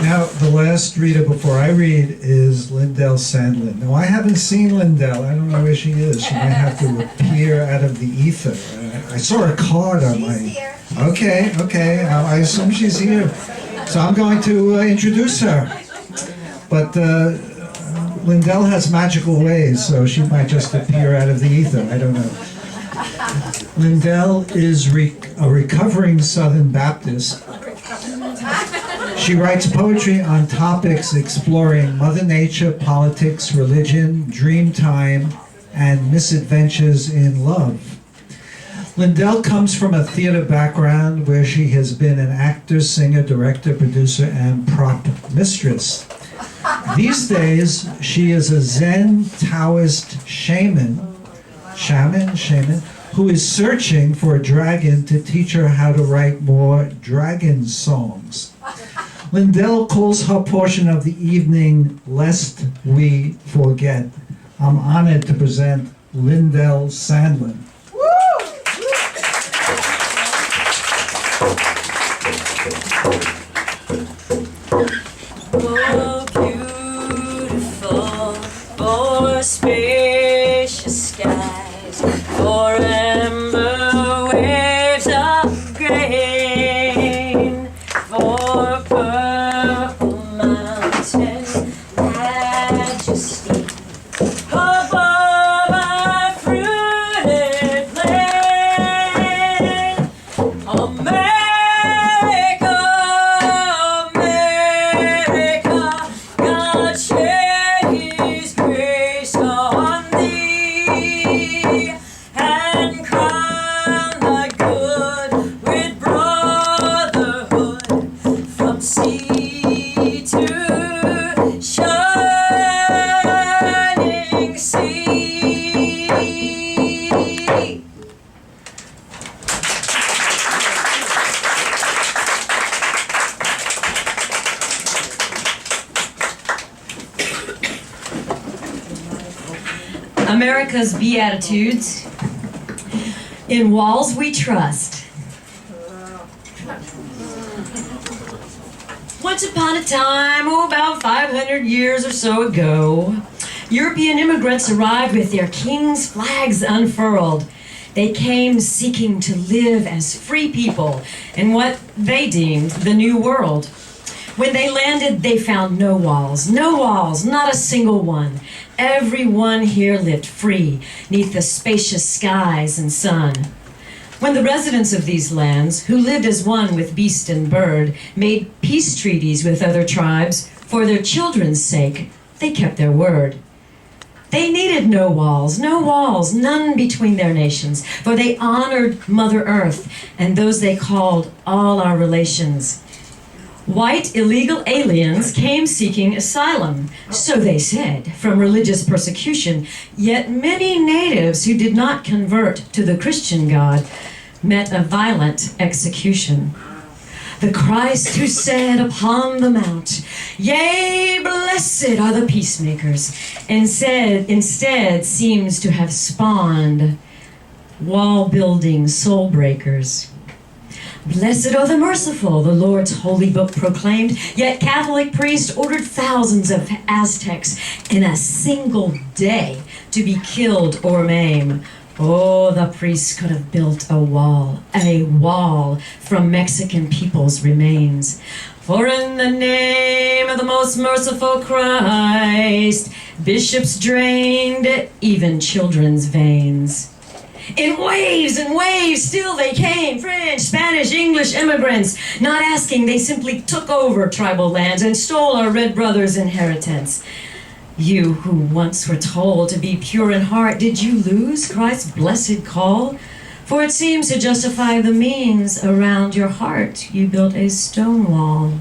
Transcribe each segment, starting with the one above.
Now, the last reader before I read is Lindell Sandlin. Now, I haven't seen Lindell. I don't know where she is. She might have to appear out of the ether. I saw her card on my... She's here. Okay. I assume she's here. So I'm going to introduce her. But Lindell has magical ways, so she might just appear out of the ether. I don't know. Lindell is a recovering Southern Baptist. She writes poetry on topics exploring Mother Nature, politics, religion, dream time, and misadventures in love. Lindell comes from a theater background where she has been an actor, singer, director, producer, and prop mistress. These days, she is a Zen Taoist shaman, who is searching for a dragon to teach her how to write more dragon songs. Lindell calls her portion of the evening, Lest We Forget. I'm honored to present Lindell Sandlin. Oh, beautiful, for spacious skies, for amber waves of grain, for purple mountains, majesty, above our fruited plain. America, God shed His grace on thee, and crown thy good with brotherhood from sea to shining sea. America's Beatitudes. In walls we trust. Once upon a time, about 500 years or so ago, European immigrants arrived with their king's flags unfurled. They came seeking to live as free people in what they deemed the New World. When they landed, they found no walls, not a single one. Everyone here lived free, 'neath the spacious skies and sun. When the residents of these lands, who lived as one with beast and bird, made peace treaties with other tribes for their children's sake, they kept their word. They needed no walls, none between their nations, for they honored Mother Earth and those they called all our relations. White illegal aliens came seeking asylum, so they said, from religious persecution, yet many natives who did not convert to the Christian God met a violent execution. The Christ who said upon the mount, "Yea, blessed are the peacemakers," instead seems to have spawned wall-building soul breakers. Blessed are the merciful, the Lord's holy book proclaimed, yet Catholic priests ordered thousands of Aztecs in a single day to be killed or maimed. Oh, the priests could have built a wall from Mexican people's remains. For in the name of the most merciful Christ, bishops drained even children's veins. In waves and waves, still they came, French, Spanish, English immigrants. Not asking, they simply took over tribal lands and stole our red brothers' inheritance. You who once were told to be pure in heart, did you lose Christ's blessed call? For it seems to justify the means around your heart, you built a stone wall.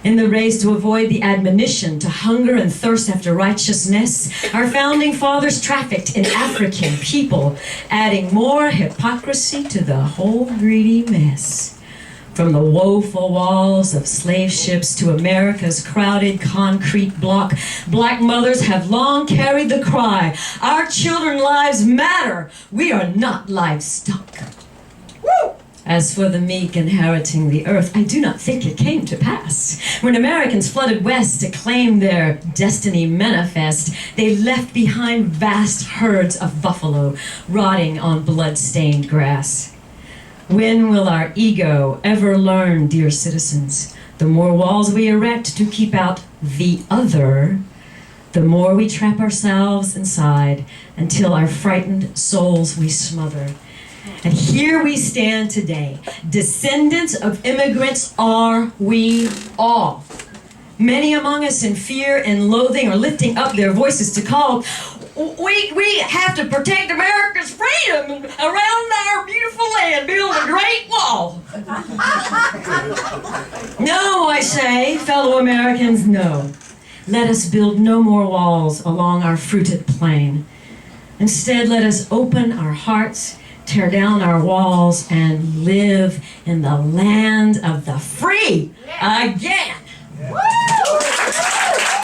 In the race to avoid the admonition to hunger and thirst after righteousness, our founding fathers trafficked in African people, adding more hypocrisy to the whole greedy mess. From the woeful walls of slave ships to America's crowded concrete block, black mothers have long carried the cry, our children's lives matter, we are not livestock. Woo! As for the meek inheriting the earth, I do not think it came to pass. When Americans flooded west to claim their destiny manifest, they left behind vast herds of buffalo rotting on blood-stained grass. When will our ego ever learn, dear citizens, the more walls we erect to keep out the other, the more we trap ourselves inside until our frightened souls we smother. And here we stand today, descendants of immigrants are we all. Many among us in fear and loathing are lifting up their voices to call, we have to protect America's freedom around our beautiful land, build a great wall. No, I say, fellow Americans, no. Let us build no more walls along our fruited plain. Instead, let us open our hearts, tear down our walls, and live in the land of the free again.